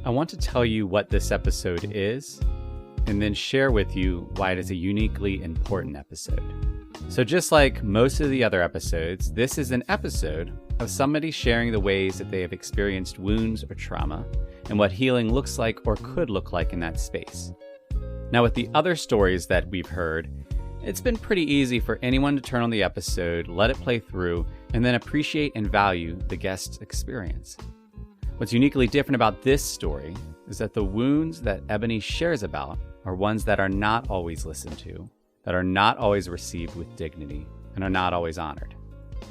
I want to tell you what this episode is, and then share with you why it is a uniquely important episode. So just like most of the other episodes, this is an episode of somebody sharing the ways that they have experienced wounds or trauma and what healing looks like or could look like in that space. Now, with the other stories that we've heard, it's been pretty easy for anyone to turn on the episode, let it play through, and then appreciate and value the guest's experience. What's uniquely different about this story is that the wounds that Ebony shares about are ones that are not always listened to, that are not always received with dignity, and are not always honored.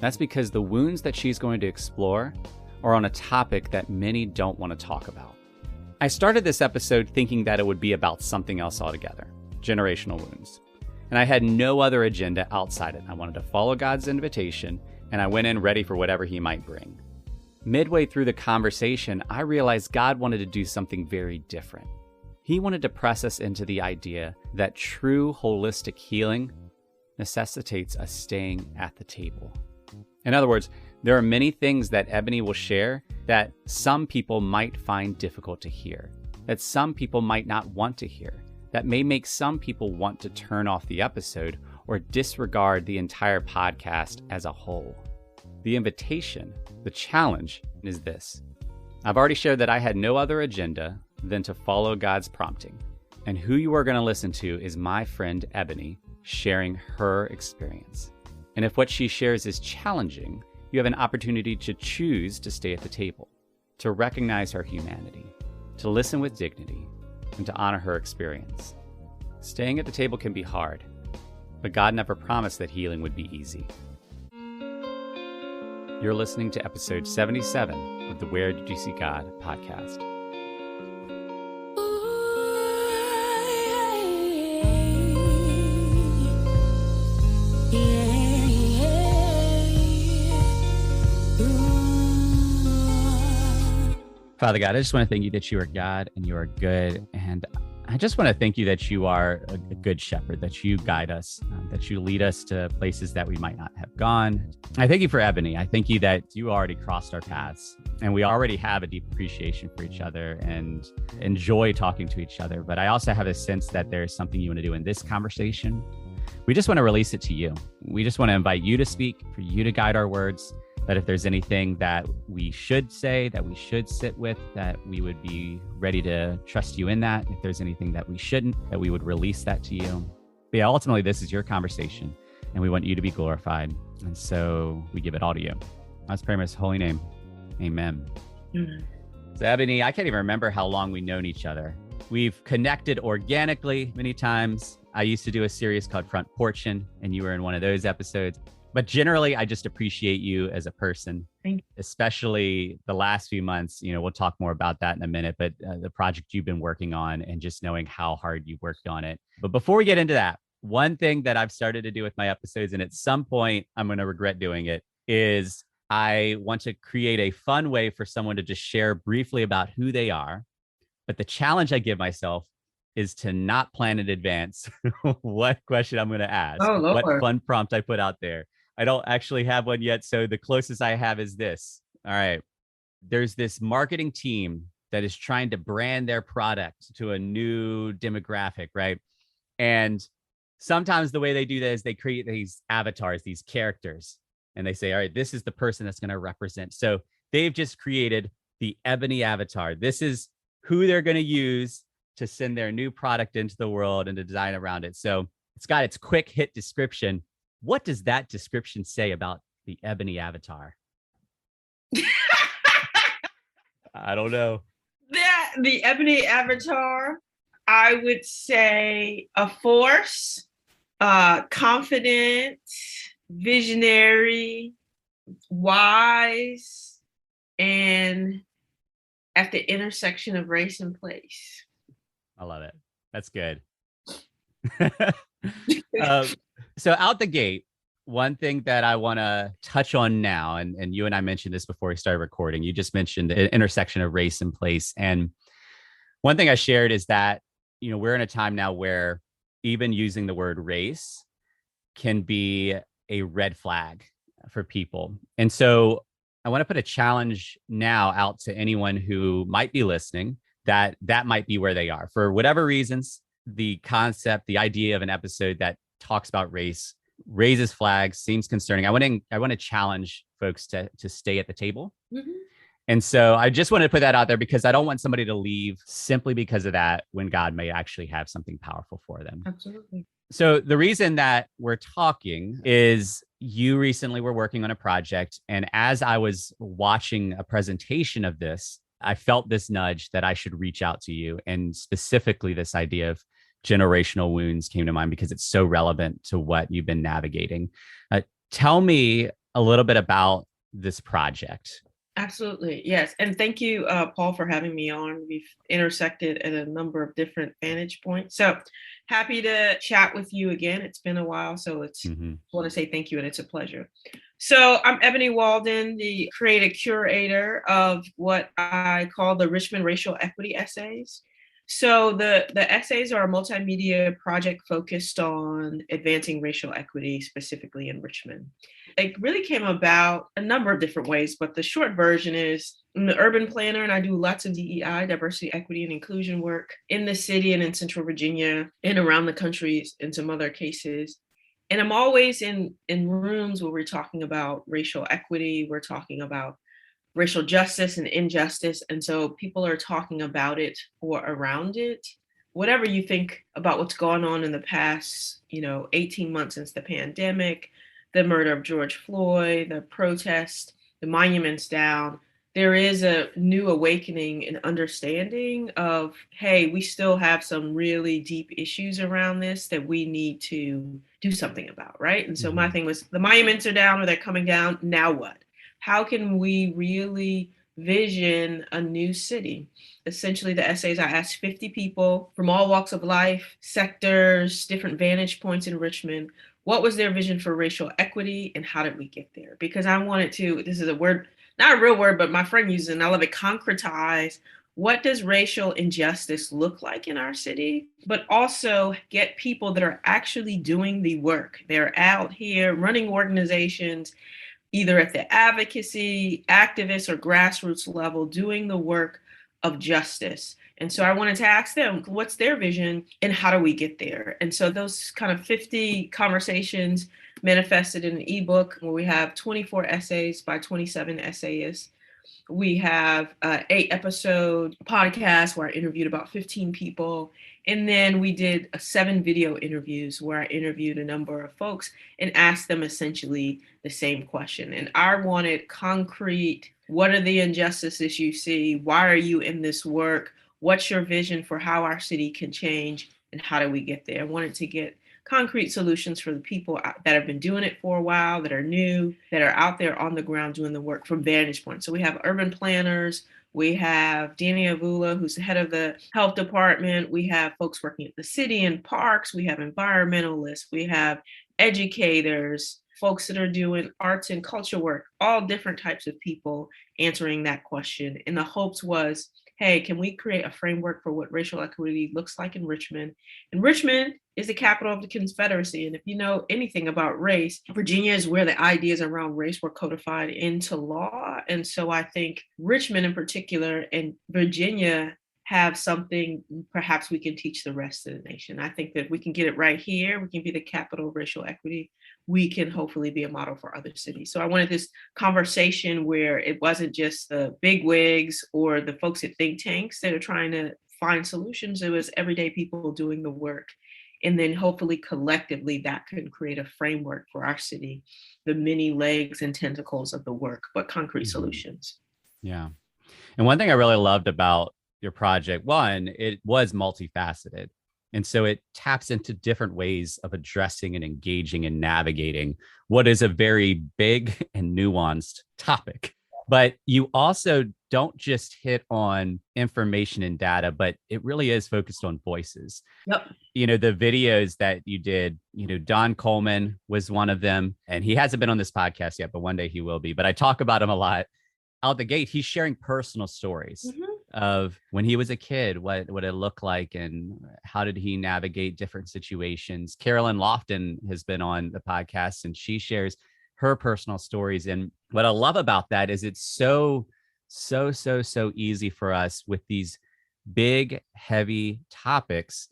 That's because the wounds that she's going to explore are on a topic that many don't want to talk about. I started this episode thinking that it would be about something else altogether, generational wounds. And I had no other agenda outside it. I wanted to follow God's invitation, and I went in ready for whatever he might bring. Midway through the conversation, I realized God wanted to do something very different. He wanted to press us into the idea that true holistic healing necessitates us staying at the table. In other words, there are many things that Ebony will share that some people might find difficult to hear, that some people might not want to hear, that may make some people want to turn off the episode or disregard the entire podcast as a whole. The invitation, the challenge, is this. I've already shared that I had no other agenda than to follow God's prompting. And who you are going to listen to is my friend Ebony sharing her experience. And if what she shares is challenging, you have an opportunity to choose to stay at the table, to recognize her humanity, to listen with dignity, and to honor her experience. Staying at the table can be hard, but God never promised that healing would be easy. You're listening to episode 77 of the Where Did You See God podcast. Father God, I just want to thank you that you are God and you are good. And I just want to thank you that you are a good shepherd, that you guide us, that you lead us to places that we might not have gone. I thank you for Ebony. I thank you that you already crossed our paths and we already have a deep appreciation for each other and enjoy talking to each other. But I also have a sense that there's something you want to do in this conversation. We just want to release it to you. We just want to invite you to speak, for you to guide our words. That if there's anything that we should say, that we should sit with, that we would be ready to trust you in that. If there's anything that we shouldn't, that we would release that to you. But yeah, ultimately, this is your conversation and we want you to be glorified. And so we give it all to you. Let's pray in his holy name. Amen. Mm-hmm. So Ebony, I can't even remember how long we've known each other. We've connected organically many times. I used to do a series called Front Porchin', and you were in one of those episodes. But generally, I just appreciate you as a person, especially the last few months. You know, we'll talk more about that in a minute, but the project you've been working on and just knowing how hard you worked on it. But before we get into that, one thing that I've started to do with my episodes, and at some point I'm going to regret doing it, is I want to create a fun way for someone to just share briefly about who they are. But the challenge I give myself is to not plan in advance what question I'm going to ask, what fun prompt I put out there. I don't actually have one yet. So the closest I have is this. All right. There's this marketing team that is trying to brand their product to a new demographic, right? And sometimes the way they do that is they create these avatars, these characters, and they say, all right, this is the person that's going to represent. So they've just created the Ebony avatar. This is who they're going to use to send their new product into the world and to design around it. So it's got its quick hit description. What does that description say about the Ebony avatar? I don't know. The Ebony avatar, I would say a force, confident, visionary, wise, and at the intersection of race and place. I love it. That's good. So out the gate, one thing that I want to touch on now, and you and I mentioned this before we started recording, you just mentioned the intersection of race and place. And one thing I shared is that, you know, we're in a time now where even using the word race can be a red flag for people. And so I want to put a challenge now out to anyone who might be listening that might be where they are for whatever reasons. The concept, the idea of an episode that talks about race, raises flags, seems concerning. I want to challenge folks to stay at the table. Mm-hmm. And so I just want to put that out there because I don't want somebody to leave simply because of that when God may actually have something powerful for them. Absolutely. So the reason that we're talking is you recently were working on a project. And as I was watching a presentation of this, I felt this nudge that I should reach out to you. And specifically, this idea of generational wounds came to mind because it's so relevant to what you've been navigating. Tell me a little bit about this project. Absolutely. Yes. And thank you, Paul, for having me on. We've intersected at a number of different vantage points. So happy to chat with you again. It's been a while. So I want to say thank you, and it's a pleasure. So I'm Ebony Walden, the creative curator of what I call the Richmond Racial Equity Essays. So the essays are a multimedia project focused on advancing racial equity, specifically in Richmond. It really came about a number of different ways, but the short version is I'm the urban planner, and I do lots of DEI, diversity, equity, and inclusion work in the city and in Central Virginia and around the country in some other cases. And I'm always in rooms where we're talking about racial equity, we're talking about racial justice and injustice. And so people are talking about it or around it. Whatever you think about what's gone on in the past, 18 months since the pandemic, the murder of George Floyd, the protest, the monuments down, there is a new awakening and understanding of, hey, we still have some really deep issues around this that we need to do something about, right? And so my thing was, the monuments are down or they're coming down, now what? How can we really vision a new city? Essentially, the essays, I asked 50 people from all walks of life, sectors, different vantage points in Richmond. What was their vision for racial equity and how did we get there? Because I wanted to, this is a word, not a real word, but my friend uses it and I love it, concretize. What does racial injustice look like in our city? But also get people that are actually doing the work. They're out here running organizations, either at the advocacy, activist, or grassroots level, doing the work of justice. And so I wanted to ask them, what's their vision and how do we get there? And so those kind of 50 conversations manifested in an ebook where we have 24 essays by 27 essayists. We have an 8-episode podcast where I interviewed about 15 people. And then we did 7 video interviews where I interviewed a number of folks and asked them essentially the same question. And I wanted concrete, what are the injustices you see? Why are you in this work? What's your vision for how our city can change? And how do we get there? I wanted to get concrete solutions for the people that have been doing it for a while, that are new, that are out there on the ground doing the work from vantage points. So we have urban planners, we have Danny Avula, who's the head of the health department. We have folks working at the city and parks. We have environmentalists. We have educators, folks that are doing arts and culture work, all different types of people answering that question. And the hopes was, hey, can we create a framework for what racial equity looks like in Richmond? And Richmond is the capital of the Confederacy. And if you know anything about race, Virginia is where the ideas around race were codified into law. And so I think Richmond in particular and Virginia have something perhaps we can teach the rest of the nation. I think that if we can get it right here, we can be the capital of racial equity, we can hopefully be a model for other cities. So I wanted this conversation where it wasn't just the big wigs or the folks at think tanks that are trying to find solutions. It was everyday people doing the work. And then hopefully collectively that can create a framework for our city, the many legs and tentacles of the work, but concrete solutions. Yeah. And one thing I really loved about your project, one, it was multifaceted. And so it taps into different ways of addressing and engaging and navigating what is a very big and nuanced topic. But you also don't just hit on information and data, but it really is focused on voices. Yep. The videos that you did, Don Coleman was one of them, and he hasn't been on this podcast yet, but one day he will be. But I talk about him a lot. Out the gate, he's sharing personal stories of when he was a kid, what it looked like and how did he navigate different situations. Carolyn Lofton has been on the podcast and she shares her personal stories. And what I love about that is it's so easy for us with these big, heavy topics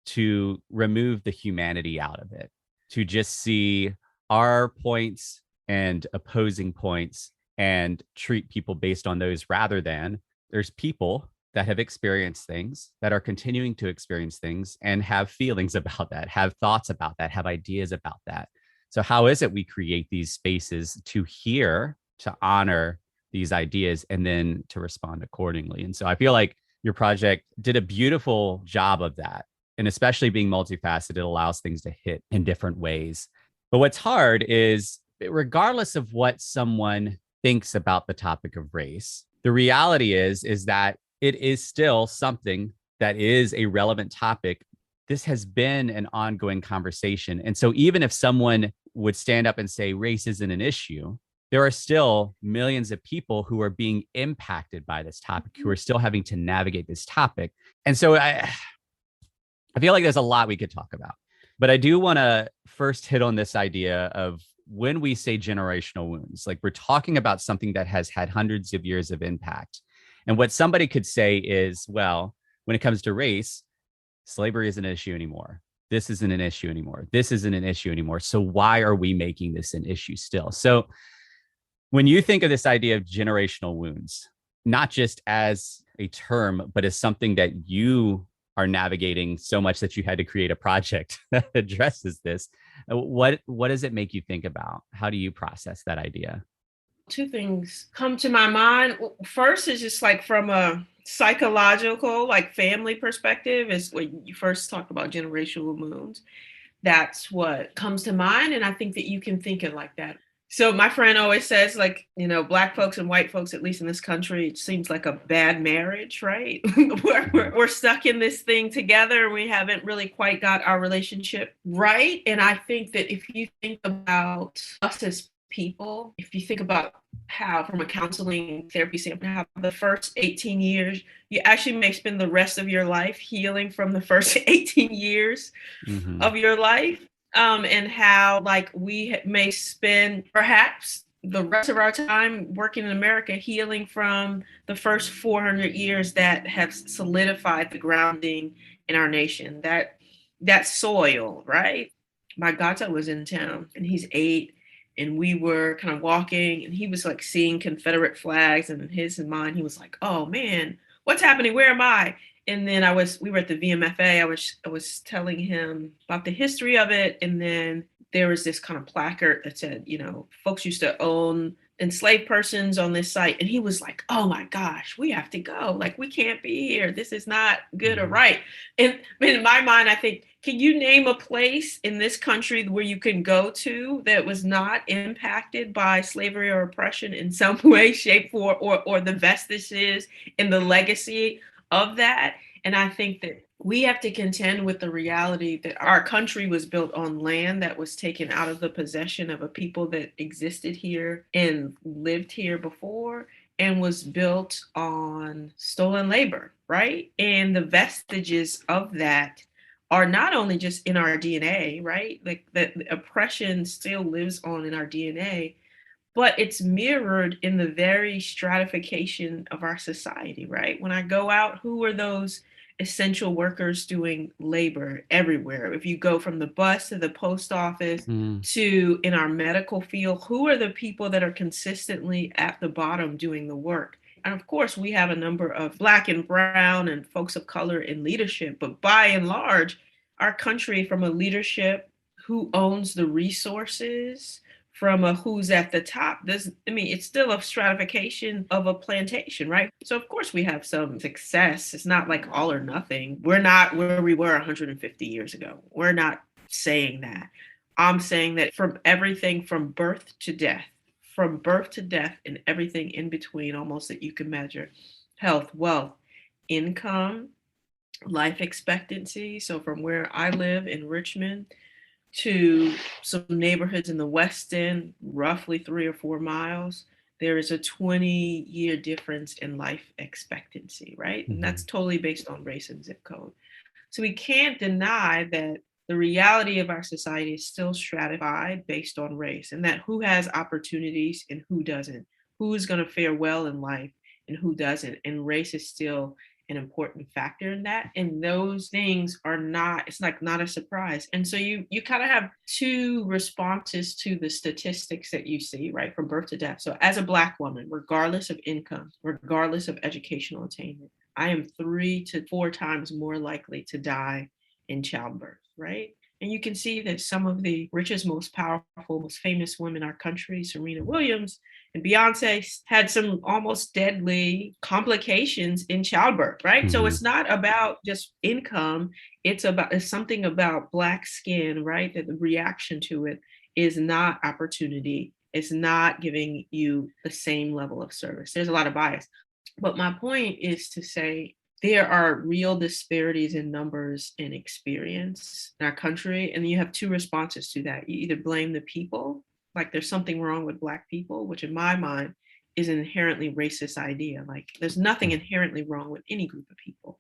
to remove the humanity out of it, to just see our points and opposing points and treat people based on those, rather than there's people that have experienced things, that are continuing to experience things and have feelings about that, have thoughts about that, have ideas about that. So how is it we create these spaces to hear, to honor these ideas, and then to respond accordingly? And so I feel like your project did a beautiful job of that. And especially being multifaceted allows things to hit in different ways. But what's hard is, regardless of what someone thinks about the topic of race, the reality is that it is still something that is a relevant topic. This has been an ongoing conversation. And so even if someone would stand up and say race isn't an issue, there are still millions of people who are being impacted by this topic, who are still having to navigate this topic. And so I feel like there's a lot we could talk about, but I do want to first hit on this idea of, when we say generational wounds, like, we're talking about something that has had hundreds of years of impact. And what somebody could say is, well, when it comes to race, slavery isn't an issue anymore. This isn't an issue anymore. This isn't an issue anymore. So why are we making this an issue still? So when you think of this idea of generational wounds, not just as a term, but as something that you are navigating so much that you had to create a project that addresses this, what does it make you think about? How do you process that idea? Two things come to my mind. First is just like from a psychological, like family perspective, is when you first talk about generational wounds. That's what comes to mind. And I think that you can think it like that. So my friend always says, like, Black folks and white folks, at least in this country, it seems like a bad marriage, right? we're stuck in this thing together, and we haven't really quite got our relationship right. And I think that if you think about us as people, if you think about how, from a counseling therapy standpoint, how the first 18 years, you actually may spend the rest of your life healing from the first 18 years of your life. And how, like, we may spend perhaps the rest of our time working in America healing from the first 400 years that have solidified the grounding in our nation, that soil, right? My godson was in town, and he's 8, and we were kind of walking, and he was like seeing Confederate flags, and in his mind, he was like, "Oh man, what's happening? Where am I?" And then we were at the VMFA. I was telling him about the history of it. And then there was this kind of placard that said, folks used to own enslaved persons on this site. And he was like, "Oh my gosh, we have to go. Like, we can't be here. This is not good or right." And in my mind, I think, can you name a place in this country where you can go to that was not impacted by slavery or oppression in some way, shape, or the vestiges and the legacy of that? And I think that we have to contend with the reality that our country was built on land that was taken out of the possession of a people that existed here and lived here before, and was built on stolen labor, right? And the vestiges of that are not only just in our DNA, right? Like, the oppression still lives on in our DNA, but it's mirrored in the very stratification of our society, right? When I go out, who are those essential workers doing labor everywhere? If you go from the bus to the post office to in our medical field, who are the people that are consistently at the bottom doing the work? And of course, we have a number of Black and brown and folks of color in leadership, but by and large, our country, from a leadership, who owns the resources, from a who's at the top, it's still a stratification of a plantation, right? So of course we have some success. It's not like all or nothing. We're not where we were 150 years ago. We're not saying that. I'm saying that from everything from birth to death, and everything in between, almost, that you can measure: health, wealth, income, life expectancy. So from where I live in Richmond to some neighborhoods in the West End, roughly 3 or 4 miles, there is a 20-year difference in life expectancy, right? And that's totally based on race and zip code. So we can't deny that the reality of our society is still stratified based on race, and that who has opportunities and who doesn't, who is going to fare well in life and who doesn't. And race is still an important factor in that. And those things are not, it's like not a surprise. And so you kind of have two responses to the statistics that you see, right, from birth to death. So as a Black woman, regardless of income, regardless of educational attainment, I am 3 to 4 times more likely to die in childbirth, right? And you can see that some of the richest, most powerful, most famous women in our country, Serena Williams and Beyonce, had some almost deadly complications in childbirth, right? Mm-hmm. So it's not about just income. It's something about Black skin, right? That the reaction to it is not opportunity. It's not giving you the same level of service. There's a lot of bias. But my point is to say, there are real disparities in numbers and experience in our country. And you have two responses to that. You either blame the people, like there's something wrong with Black people, which in my mind is an inherently racist idea. Like there's nothing inherently wrong with any group of people.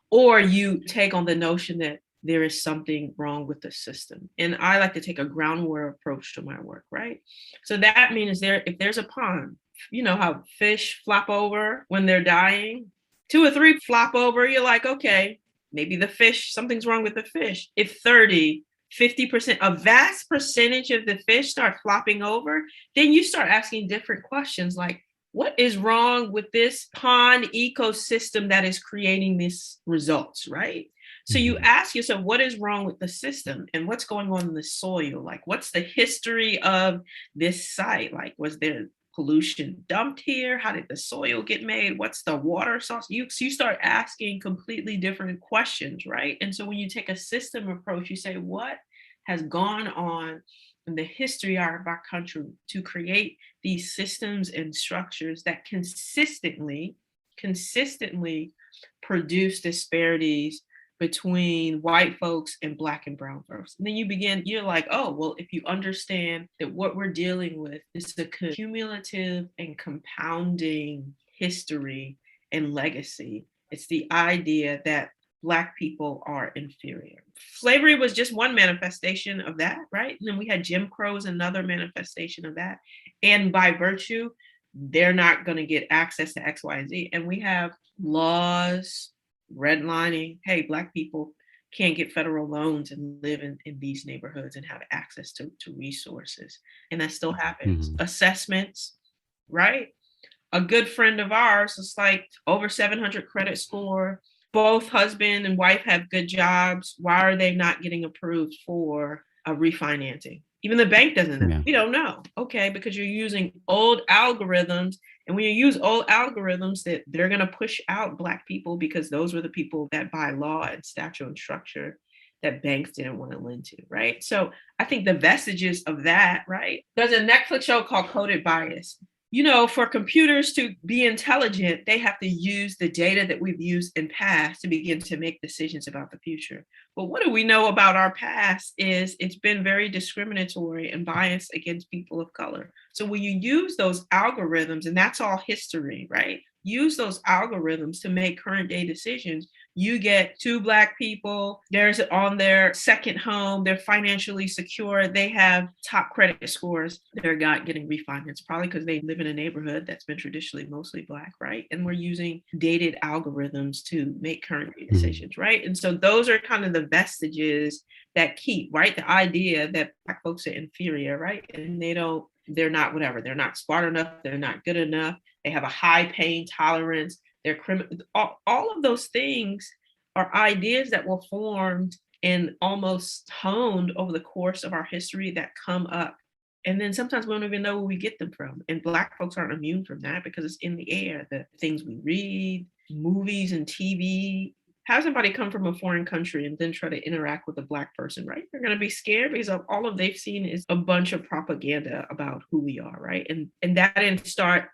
Or you take on the notion that there is something wrong with the system. And I like to take a ground war approach to my work, right? So that means if there's a pond, you know how fish flop over when they're dying? 2 or 3 flop over, you're like, okay, maybe the fish, something's wrong with the fish. If 30, 50%, a vast percentage of the fish start flopping over, then you start asking different questions like, what is wrong with this pond ecosystem that is creating these results, right? So you ask yourself, what is wrong with the system and what's going on in the soil? Like, what's the history of this site? Like, was there pollution dumped here? How did the soil get made? What's the water source? You start asking completely different questions, right? And so when you take a system approach, you say, what has gone on in the history of our country to create these systems and structures that consistently produce disparities between white folks and Black and brown folks. And then you're like, oh, well, if you understand that what we're dealing with is the cumulative and compounding history and legacy, it's the idea that Black people are inferior. Slavery was just one manifestation of that, right? And then we had Jim Crow as another manifestation of that. And by virtue, they're not going to get access to X, Y, and Z. And we have laws, redlining. Hey, Black people can't get federal loans and live in these neighborhoods and have access to resources. And that still happens. Mm-hmm. Assessments, right? A good friend of ours is like over 700 credit score. Both husband and wife have good jobs. Why are they not getting approved for a refinancing? Even the bank doesn't know. Yeah. We don't know. Okay, because you're using old algorithms. And when you use old algorithms, that they're going to push out Black people because those were the people that by law and statute and structure that banks didn't want to lend to, right? So I think the vestiges of that, right? There's a Netflix show called Coded Bias. You know, for computers to be intelligent, they have to use the data that we've used in past to begin to make decisions about the future. But what do we know about our past is it's been very discriminatory and biased against people of color. So when you use those algorithms, and that's all history, right? Use those algorithms to make current day decisions. You get 2 Black people, there's on their second home, they're financially secure, they have top credit scores, they're not getting refinanced, probably because they live in a neighborhood that's been traditionally mostly Black, right? And we're using dated algorithms to make current day decisions, right? And so those are kind of the vestiges that keep, right? The idea that Black folks are inferior, right? And they're not whatever, they're not smart enough, they're not good enough, they have a high pain tolerance, they're criminal. All of those things are ideas that were formed and almost honed over the course of our history that come up. And then sometimes we don't even know where we get them from. And Black folks aren't immune from that because it's in the air. The things we read, movies and TV. Have somebody come from a foreign country and then try to interact with a Black person, right? They're going to be scared because of all they've seen is a bunch of propaganda about who we are, right? And that didn't start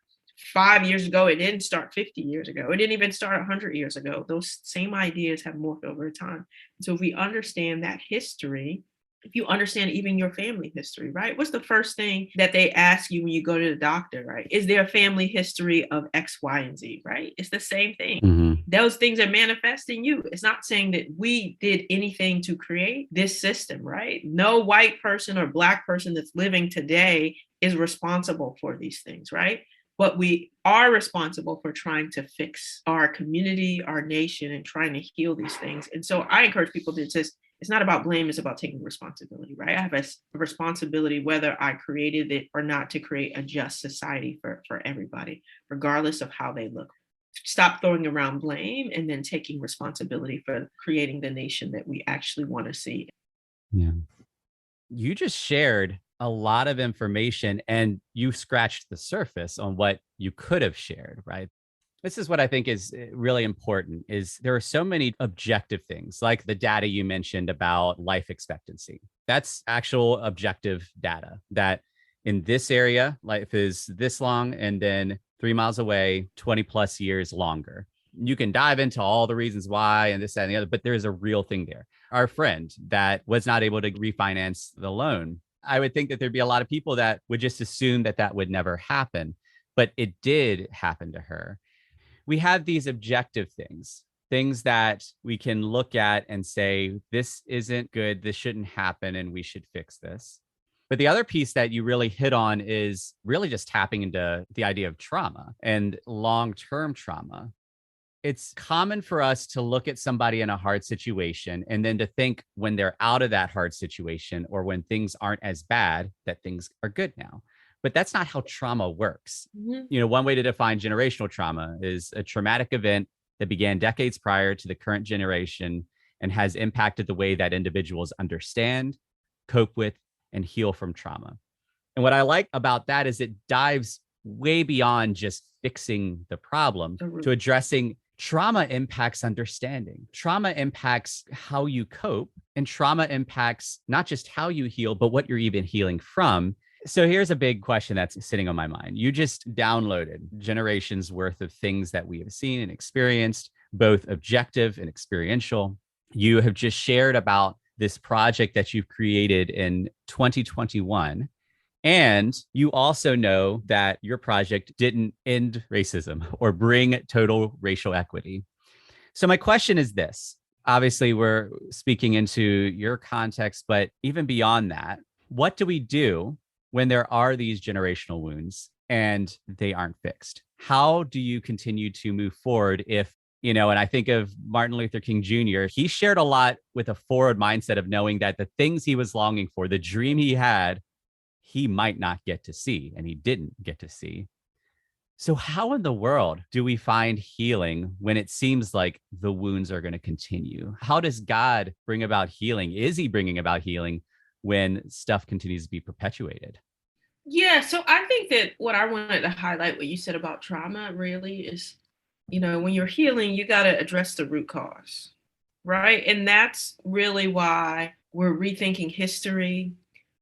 5 years ago. It didn't start 50 years ago. It didn't even start 100 years ago. Those same ideas have morphed over time. So if we understand that history, if you understand even your family history, right? What's the first thing that they ask you when you go to the doctor, right? Is there a family history of X, Y, and Z, right? It's the same thing. Mm-hmm. Those things are manifesting you. It's not saying that we did anything to create this system, right? No white person or Black person that's living today is responsible for these things, right? but we are responsible for trying to fix our community, our nation, and trying to heal these things. And so I encourage people to just, it's not about blame, it's about taking responsibility, right? I have a responsibility, whether I created it or not, to create a just society for everybody, regardless of how they look. Stop throwing around blame and then taking responsibility for creating the nation that we actually want to see. Yeah. You just shared a lot of information and you scratched the surface on what you could have shared, right? This is what I think is really important is there are so many objective things like the data you mentioned about life expectancy. That's actual objective data that in this area, life is this long, and then 3 miles away, 20 plus years longer. You can dive into all the reasons why and this, that, and the other, but there is a real thing there. Our friend that was not able to refinance the loan, I would think that there'd be a lot of people that would just assume that that would never happen, but it did happen to her. We have these objective things, things that we can look at and say, this isn't good, this shouldn't happen, and we should fix this. But the other piece that you really hit on is really just tapping into the idea of trauma and long-term trauma. It's common for us to look at somebody in a hard situation and then to think when they're out of that hard situation or when things aren't as bad, that things are good now. But that's not how trauma works. Mm-hmm. One way to define generational trauma is a traumatic event that began decades prior to the current generation and has impacted the way that individuals understand, cope with, and heal from trauma. And what I like about that is it dives way beyond just fixing the problem to addressing trauma impacts understanding. Trauma impacts how you cope, and trauma impacts not just how you heal, but what you're even healing from. So here's a big question that's sitting on my mind. You just downloaded generations worth of things that we have seen and experienced, both objective and experiential. You have just shared about this project that you've created in 2021. And you also know that your project didn't end racism or bring total racial equity. So my question is this. Obviously, we're speaking into your context, but even beyond that, what do we do when there are these generational wounds and they aren't fixed? How do you continue to move forward if, and I think of Martin Luther King Jr., he shared a lot with a forward mindset of knowing that the things he was longing for, the dream he had, he might not get to see, and he didn't get to see. So how in the world do we find healing when it seems like the wounds are going to continue? How does God bring about healing? Is he bringing about healing when stuff continues to be perpetuated? Yeah, so I think that what I wanted to highlight, what you said about trauma really is, when you're healing, you got to address the root cause, right? And that's really why we're rethinking history.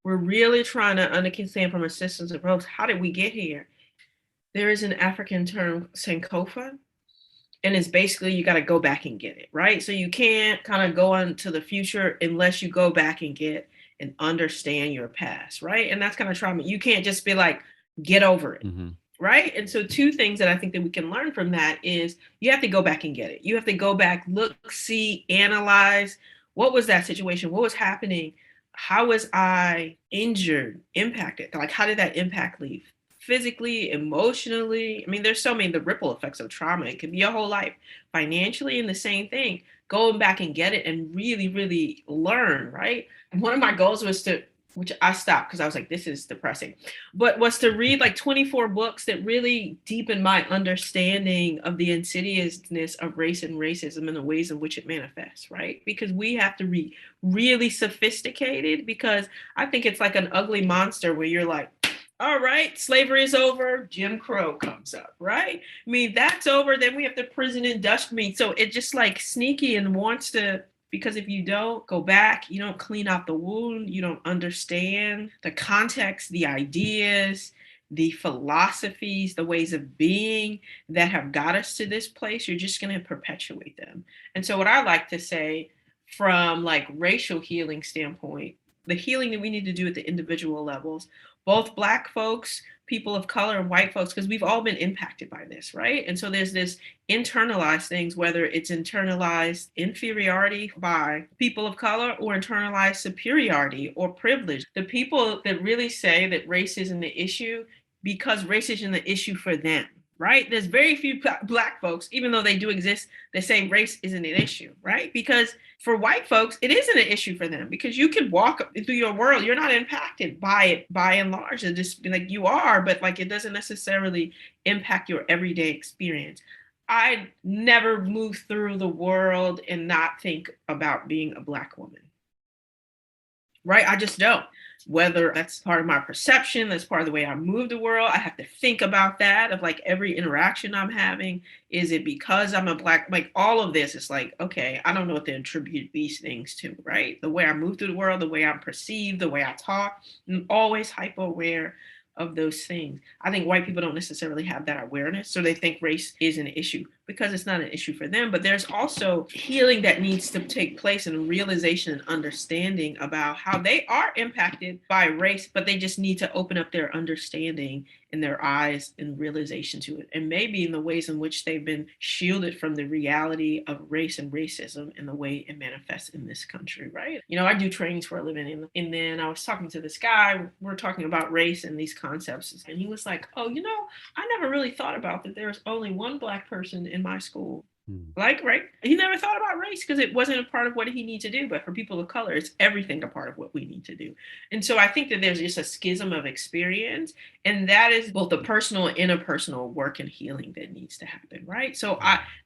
We're really trying to understand from a systems approach, how did we get here? There is an African term, Sankofa, and it's basically you got to go back and get it, right? So you can't kind of go on to the future unless you go back and get and understand your past, right? And that's kind of trauma. You can't just be like, get over it. Mm-hmm. Right. And so two things that I think that we can learn from that is you have to go back and get it. You have to go back, look, see, analyze. What was that situation? What was happening? How was I injured, impacted? Like, how did that impact leave? Physically, emotionally. I mean, there's so many, the ripple effects of trauma. It could be your whole life. Financially, and the same thing. Going back and get it and really, really learn, right? And one of my goals was to, which I stopped because I was like, this is depressing, but was to read like 24 books that really deepen my understanding of the insidiousness of race and racism and the ways in which it manifests, right? Because we have to be really sophisticated, because I think it's like an ugly monster where you're like, all right, slavery is over, Jim Crow comes up, right? I mean, that's over, then we have the prison industry. So it just like sneaky and wants to, because if you don't go back, you don't clean out the wound, you don't understand the context, the ideas, the philosophies, the ways of being that have got us to this place, you're just going to perpetuate them. And so what I like to say from like racial healing standpoint, the healing that we need to do at the individual levels, both Black folks, people of color, and white folks, because we've all been impacted by this, right? And so there's this internalized things, whether it's internalized inferiority by people of color or internalized superiority or privilege. The people that really say that race isn't the issue because race isn't an issue for them, right? There's very few Black folks, even though they do exist, that say race isn't an issue, right? Because for white folks, it isn't an issue for them, because you can walk through your world. You're not impacted by it by and large. It just like you are, but like it doesn't necessarily impact your everyday experience. I never move through the world and not think about being a Black woman, right? I just don't. Whether that's part of my perception, that's part of the way I move the world, I have to think about that of like every interaction I'm having. Is it because I'm a Black, like all of this is like, okay, I don't know what to attribute these things to, right? The way I move through the world, the way I'm perceived, the way I talk, I'm always hyper aware of those things. I think white people don't necessarily have that awareness, so they think race is an issue because it's not an issue for them. But there's also healing that needs to take place, and realization and understanding about how they are impacted by race, but they just need to open up their understanding and their eyes and realization to it. And maybe in the ways in which they've been shielded from the reality of race and racism and the way it manifests in this country, right? You know, I do trainings for a living, and then I was talking to this guy, we're talking about race and these concepts, and he was like, oh, you know, I never really thought about that there's only one Black person in my school. Like, right? He never thought about race because it wasn't a part of what he needed to do. But for people of color, it's everything a part of what we need to do. And so I think that there's just a schism of experience. And that is both the personal and interpersonal work and healing that needs to happen, right? So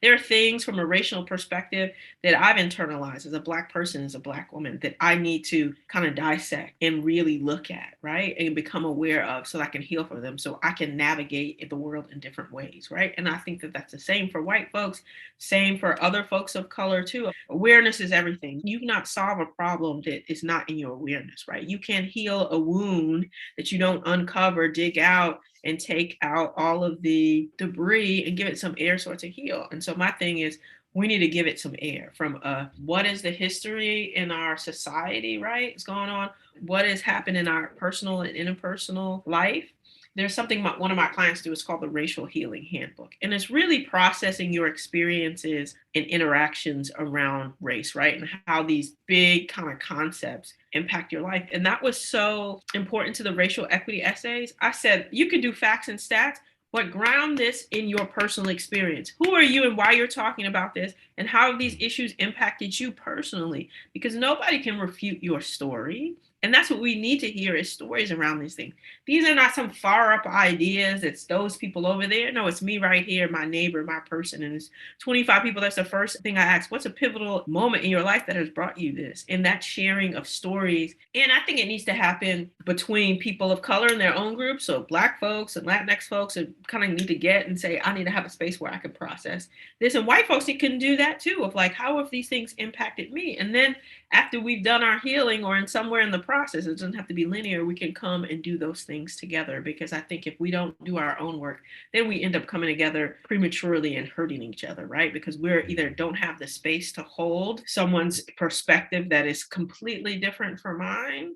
there are things from a racial perspective that I've internalized as a Black person, as a Black woman, that I need to kind of dissect and really look at, right? And become aware of so I can heal for them, so I can navigate the world in different ways, right? And I think that that's the same for white folks, same for other folks of color too. Awareness is everything. You cannot solve a problem that is not in your awareness, right? You can't heal a wound that you don't uncover, dig out, and take out all of the debris and give it some air so it to heal. And so my thing is, we need to give it some air from what is the history in our society, right? It's going on. What has happened in our personal and interpersonal life? There's something one of my clients do. It's called the Racial Healing Handbook. And it's really processing your experiences and interactions around race, right? And how these big kind of concepts impact your life. And that was so important to the racial equity essays. I said, you can do facts and stats, but ground this in your personal experience. Who are you and why you're talking about this? And how have these issues impacted you personally? Because nobody can refute your story. And that's what we need to hear, is stories around these things. These are not some far up ideas. It's those people over there. No, it's me right here, my neighbor, my person. And it's 25 people. That's the first thing I ask. What's a pivotal moment in your life that has brought you this? And that sharing of stories. And I think it needs to happen between people of color in their own groups. So Black folks and Latinx folks kind of need to get and say, I need to have a space where I can process this. And white folks, you can do that too, of like, how have these things impacted me? And then after we've done our healing, or in somewhere in the process, it doesn't have to be linear, we can come and do those things together. Because I think if we don't do our own work, then we end up coming together prematurely and hurting each other, right? Because we're either don't have the space to hold someone's perspective that is completely different from mine,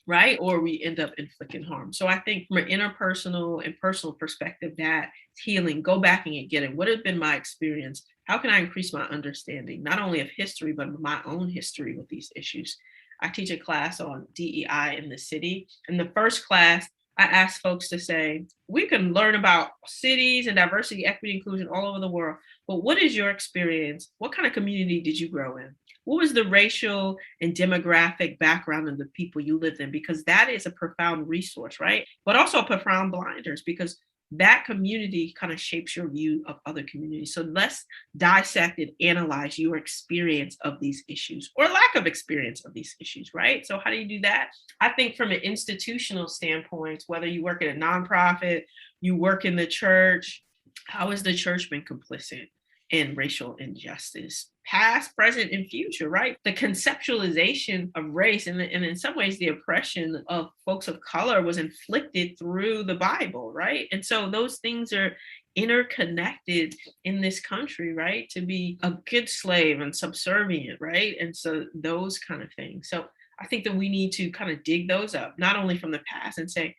right? Or we end up inflicting harm. So I think from an interpersonal and personal perspective, that healing, go back and get it. What has been my experience? How can I increase my understanding, not only of history, but my own history with these issues? I teach a class on DEI in the city. In the first class, I ask folks to say, we can learn about cities and diversity, equity, inclusion all over the world, but what is your experience? What kind of community did you grow in? What was the racial and demographic background of the people you lived in? Because that is a profound resource, right? But also profound blinders, because that community kind of shapes your view of other communities. So let's dissect and analyze your experience of these issues, or lack of experience of these issues, right? So how do you do that? I think from an institutional standpoint, whether you work at a nonprofit, you work in the church, how has the church been complicit in racial injustice, past, present, and future, right? The conceptualization of race and in some ways the oppression of folks of color was inflicted through the Bible, right? And so those things are interconnected in this country, right? To be a good slave and subservient, right? And so those kind of things. So I think that we need to kind of dig those up, not only from the past, and say,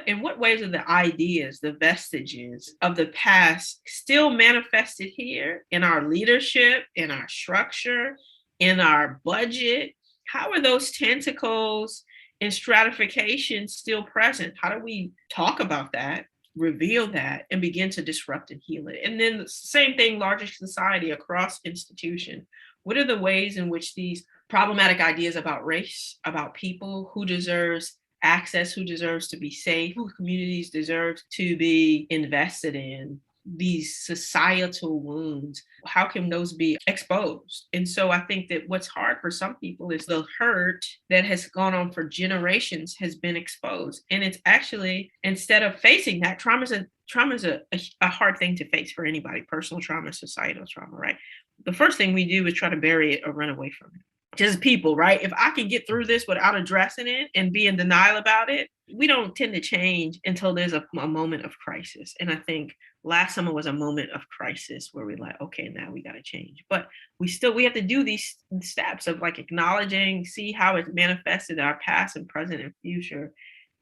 in what ways are the ideas, the vestiges of the past still manifested here in our leadership, in our structure, in our budget? How are those tentacles and stratification still present? How do we talk about that? reveal that and begin to disrupt and heal it. And then the same thing, larger society across institution. What are the ways in which these problematic ideas about race, about people, who deserves access, who deserves to be safe, who communities deserve to be invested in, these societal wounds, how can those be exposed? And so I think that what's hard for some people is the hurt that has gone on for generations has been exposed. And it's actually, instead of facing that, trauma is a hard thing to face for anybody, personal trauma, societal trauma, right? The first thing we do is try to bury it or run away from it. Just people, right? If I can get through this without addressing it and be in denial about it, we don't tend to change until there's a moment of crisis. And I think last summer was a moment of crisis where we're like, okay, now we got to change. But we have to do these steps of like acknowledging, see how it's manifested in our past and present and future,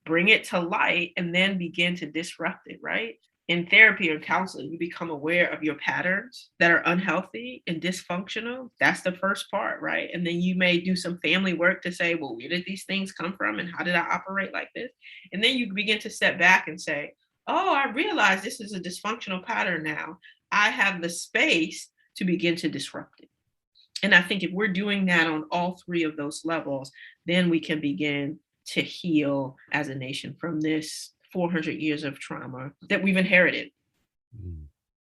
bring it to light, and then begin to disrupt it, right? In therapy or counseling, you become aware of your patterns that are unhealthy and dysfunctional. That's the first part, right? And then you may do some family work to say, well, where did these things come from and how did I operate like this? And then you begin to step back and say, oh, I realize this is a dysfunctional pattern now. I have the space to begin to disrupt it. And I think if we're doing that on all three of those levels, then we can begin to heal as a nation from this 400 years of trauma that we've inherited.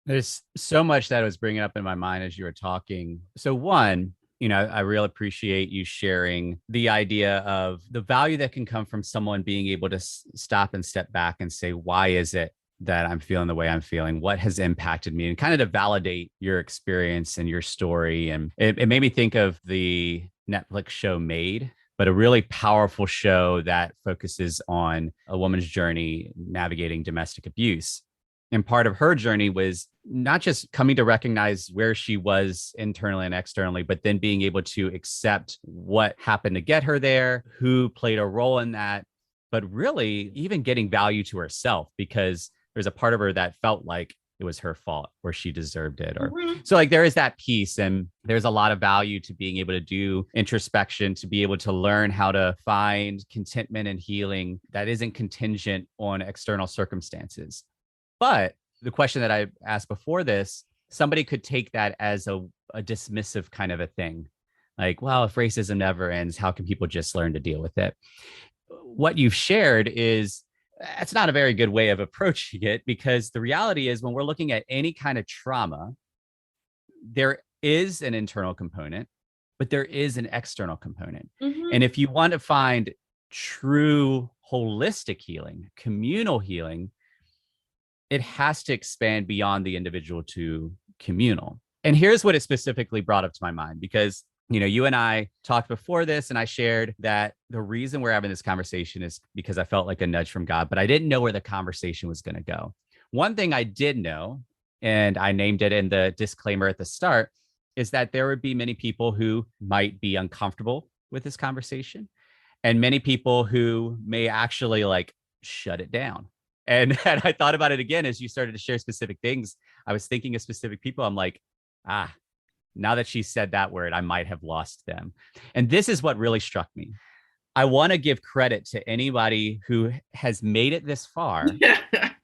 There's so much that I was bringing up in my mind as you were talking. So one, I really appreciate you sharing the idea of the value that can come from someone being able to stop and step back and say, why is it that I'm feeling the way I'm feeling? What has impacted me? And kind of to validate your experience and your story. And it made me think of the Netflix show Made, but a really powerful show that focuses on a woman's journey navigating domestic abuse. And part of her journey was not just coming to recognize where she was internally and externally, but then being able to accept what happened to get her there, who played a role in that, but really even getting value to herself, because there's a part of her that felt like it was her fault or she deserved it. Or so like there is that piece, and there's a lot of value to being able to do introspection, to be able to learn how to find contentment and healing that isn't contingent on external circumstances. But the question that I asked before this, somebody could take that as a dismissive kind of a thing. Like, well, if racism never ends, how can people just learn to deal with it? What you've shared is that's not a very good way of approaching it, because the reality is when we're looking at any kind of trauma, there is an internal component, but there is an external component. And if you want to find true holistic healing, communal healing, it has to expand beyond the individual to communal. And here's what it specifically brought up to my mind, because you and I talked before this, and I shared that the reason we're having this conversation is because I felt like a nudge from God, but I didn't know where the conversation was going to go. One thing I did know, and I named it in the disclaimer at the start, is that there would be many people who might be uncomfortable with this conversation, and many people who may actually like shut it down. And I thought about it again as you started to share specific things. I was thinking of specific people. I'm like, now that she said that word, I might have lost them. And this is what really struck me. I want to give credit to anybody who has made it this far,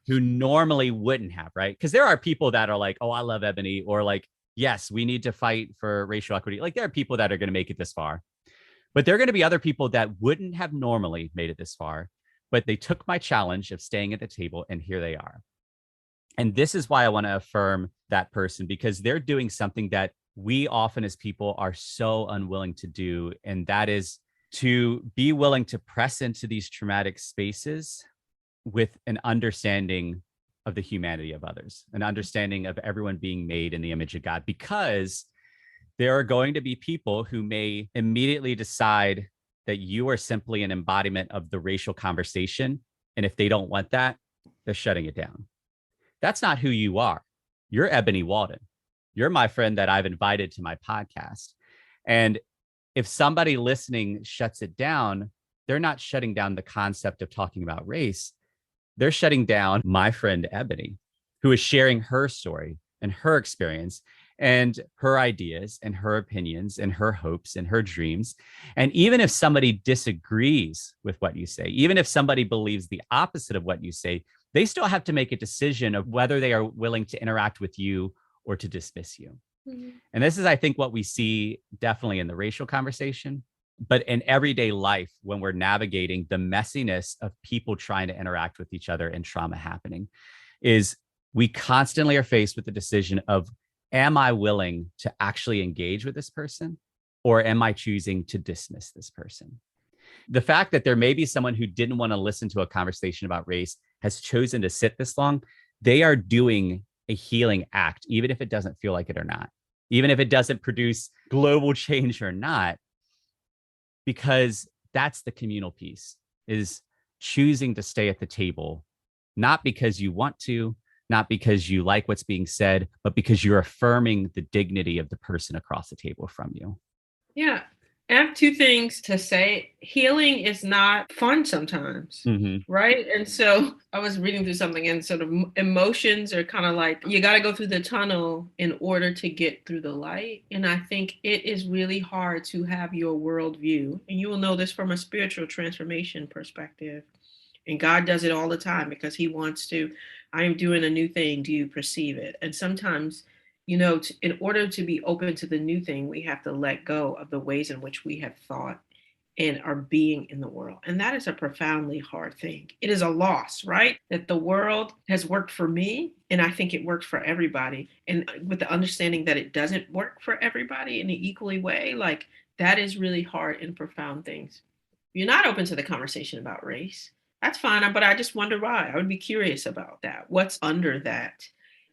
who normally wouldn't have, right? Because there are people that are like, oh, I love Ebony, or like, yes, we need to fight for racial equity. Like there are people that are going to make it this far, but there are going to be other people that wouldn't have normally made it this far, but they took my challenge of staying at the table, and here they are. And this is why I want to affirm that person, because they're doing something that we often as people are so unwilling to do. And that is to be willing to press into these traumatic spaces with an understanding of the humanity of others, an understanding of everyone being made in the image of God, because there are going to be people who may immediately decide that you are simply an embodiment of the racial conversation. And if they don't want that, they're shutting it down. That's not who you are. You're Ebony Walden. You're my friend that I've invited to my podcast. And if somebody listening shuts it down, they're not shutting down the concept of talking about race. They're shutting down my friend Ebony, who is sharing her story and her experience and her ideas and her opinions and her hopes and her dreams. And even if somebody disagrees with what you say, even if somebody believes the opposite of what you say, they still have to make a decision of whether they are willing to interact with you or to dismiss you. Mm-hmm. And this is, I think, what we see definitely in the racial conversation, but in everyday life when we're navigating the messiness of people trying to interact with each other and trauma happening, is we constantly are faced with the decision of, am I willing to actually engage with this person, or am I choosing to dismiss this person? The fact that there may be someone who didn't want to listen to a conversation about race has chosen to sit this long, they are doing a healing act, even if it doesn't feel like it or not, even if it doesn't produce global change or not, because that's the communal piece, is choosing to stay at the table, not because you want to, not because you like what's being said, but because you're affirming the dignity of the person across the table from you. Yeah. I have two things to say. Healing is not fun sometimes, right? And so I was reading through something, and sort of emotions are kind of like, you got to go through the tunnel in order to get through the light. And I think it is really hard to have your worldview. And you will know this from a spiritual transformation perspective. And God does it all the time because he wants to, I am doing a new thing. Do you perceive it? And sometimes, in order to be open to the new thing, we have to let go of the ways in which we have thought and are being in the world. And that is a profoundly hard thing. It is a loss, right? That the world has worked for me, and I think it works for everybody. And with the understanding that it doesn't work for everybody in an equally way, like that is really hard and profound things. You're not open to the conversation about race. That's fine, but I just wonder why. I would be curious about that. What's under that?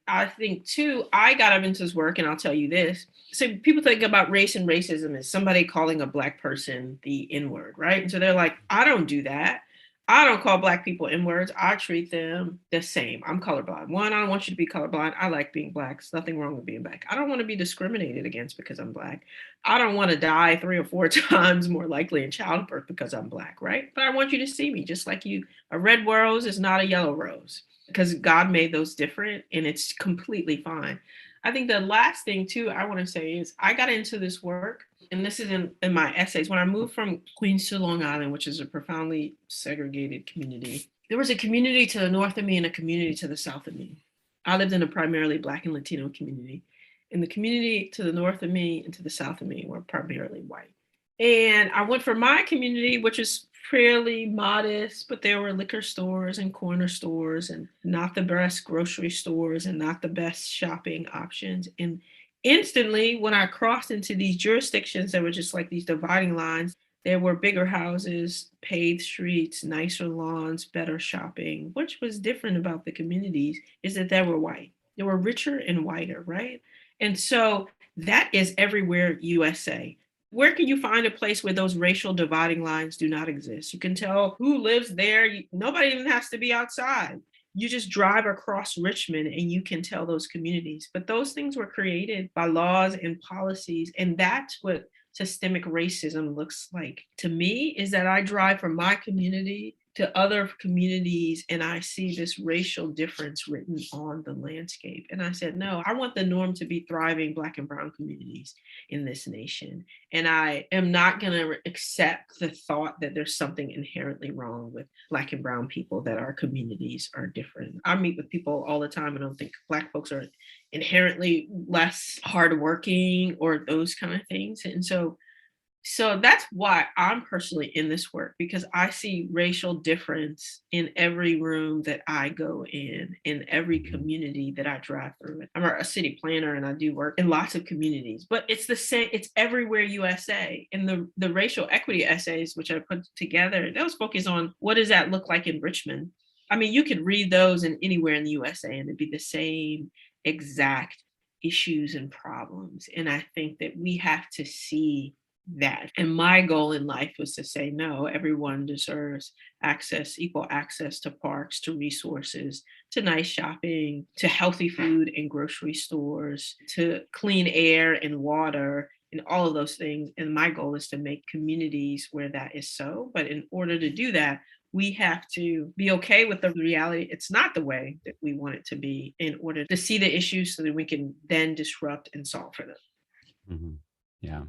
I think too, I got up into this work, and I'll tell you this. So people think about race and racism as somebody calling a Black person the N-word, right? And so they're like, I don't do that. I don't call Black people N-words. I treat them the same. I'm colorblind. One, I don't want you to be colorblind. I like being Black. There's nothing wrong with being Black. I don't want to be discriminated against because I'm Black. I don't want to die 3 or 4 times more likely in childbirth because I'm Black, right? But I want you to see me just like you. A red rose is not a yellow rose, because God made those different, and it's completely fine. I think the last thing too I want to say is I got into this work, and this is in my essays. When I moved from Queens to Long Island, which is a profoundly segregated community, there was a community to the north of me and a community to the south of me. I lived in a primarily Black and Latino community. And the community to the north of me and to the south of me were primarily white. And I went for my community, which is fairly modest, but there were liquor stores and corner stores and not the best grocery stores and not the best shopping options. And instantly, when I crossed into these jurisdictions that were just like these dividing lines, there were bigger houses, paved streets, nicer lawns, better shopping. Which was different about the communities is that they were white. They were richer and whiter, right? And so that is everywhere USA. Where can you find a place where those racial dividing lines do not exist? You can tell who lives there. Nobody even has to be outside. You just drive across Richmond and you can tell those communities. But those things were created by laws and policies. And that's what systemic racism looks like to me, is that I drive from my community to other communities and I see this racial difference written on the landscape. And I said, no, I want the norm to be thriving Black and brown communities in this nation. And I am not going to accept the thought that there's something inherently wrong with Black and brown people, that our communities are different. I meet with people all the time and I don't think Black folks are inherently less hardworking or those kind of things. And so that's why I'm personally in this work, because I see racial difference in every room that I go in every community that I drive through. I'm a city planner and I do work in lots of communities, but it's the same, it's everywhere USA. And the racial equity essays, which I put together, those focus on what does that look like in Richmond? I mean, you could read those in anywhere in the USA and it'd be the same exact issues and problems. And I think that we have to see that. And my goal in life was to say, no, everyone deserves access, equal access to parks, to resources, to nice shopping, to healthy food in grocery stores, to clean air and water, and all of those things. And my goal is to make communities where that is so. But in order to do that, we have to be okay with the reality. It's not the way that we want it to be, in order to see the issues so that we can then disrupt and solve for them. Mm-hmm. Yeah.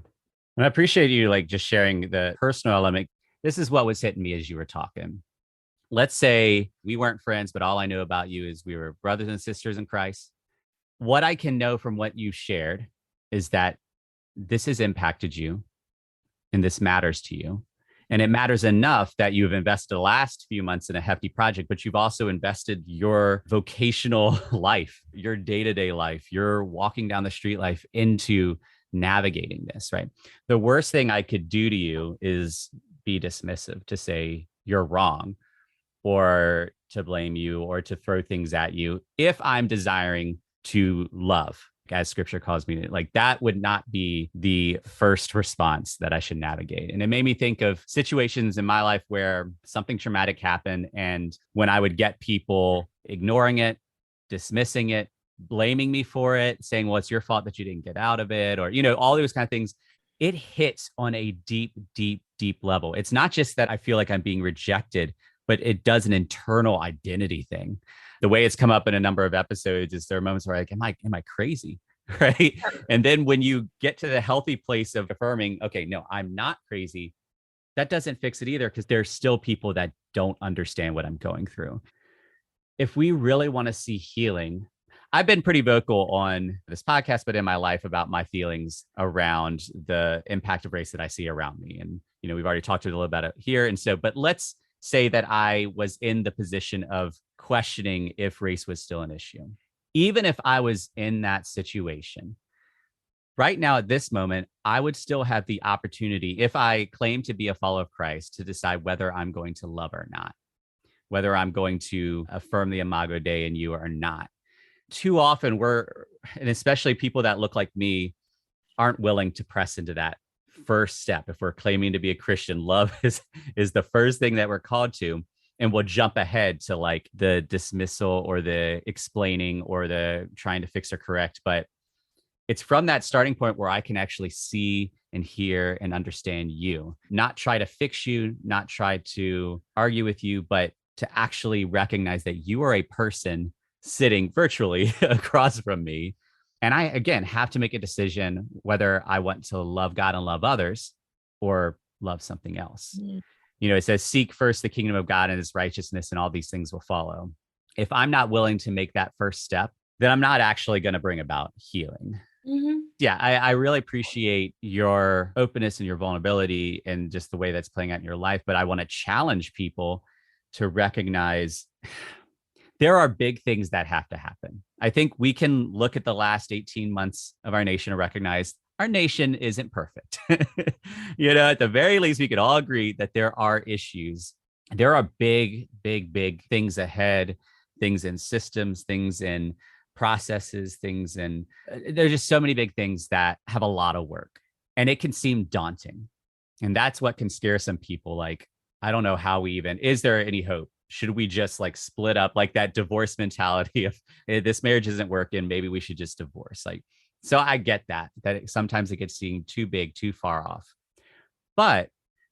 And I appreciate you just sharing the personal element. This is what was hitting me as you were talking. let's say we weren't friends, but all I know about you is we were brothers and sisters in Christ. What I can know from what you shared is that this has impacted you and this matters to you. And it matters enough that you've invested the last few months in a hefty project, but you've also invested your vocational life, your day-to-day life, your walking down the street life into navigating this, right? The worst thing I could do to you is be dismissive, to say you're wrong, or to blame you, or to throw things at you if I'm desiring to love, as scripture calls me to. Like, that would not be the first response that I should navigate. And it made me think of situations in my life where something traumatic happened. And when I would get people ignoring it, dismissing it, blaming me for it, saying, well, it's your fault that you didn't get out of it, or, all those kind of things, it hits on a deep, deep, deep level. It's not just that I feel like I'm being rejected, but it does an internal identity thing. The way it's come up in a number of episodes is there are moments where like, am I crazy? Right. And then when you get to the healthy place of affirming, okay, no, I'm not crazy, that doesn't fix it either, because there's still people that don't understand what I'm going through. If we really want to see healing, I've been pretty vocal on this podcast, but in my life, about my feelings around the impact of race that I see around me. And, we've already talked a little about it here. And so, but let's say that I was in the position of questioning if race was still an issue. Even if I was in that situation, right now at this moment, I would still have the opportunity, if I claim to be a follower of Christ, to decide whether I'm going to love or not, whether I'm going to affirm the Imago Dei in you or not. Too often and especially people that look like me, aren't willing to press into that first step. If we're claiming to be a Christian, love is the first thing that we're called to. And we'll jump ahead to like the dismissal or the explaining or the trying to fix or correct. But it's from that starting point where I can actually see and hear and understand you, not try to fix you, not try to argue with you, but to actually recognize that you are a person sitting virtually across from me. And I, again, have to make a decision whether I want to love God and love others or love something else. Mm. It says, seek first the kingdom of God and his righteousness, and all these things will follow. If I'm not willing to make that first step, then I'm not actually going to bring about healing. Mm-hmm. Yeah, I really appreciate your openness and your vulnerability and just the way that's playing out in your life. But I want to challenge people to recognize there are big things that have to happen. I think we can look at the last 18 months of our nation and recognize our nation isn't perfect. At the very least, we could all agree that there are issues. There are big, big, big things ahead, things in systems, things in processes, things in, there's just so many big things that have a lot of work, and it can seem daunting. And that's what can scare some people. Like, I don't know how is there any hope? Should we just like split up, like that divorce mentality of this marriage isn't working, maybe we should just divorce. So I get that sometimes it gets seen too big, too far off. But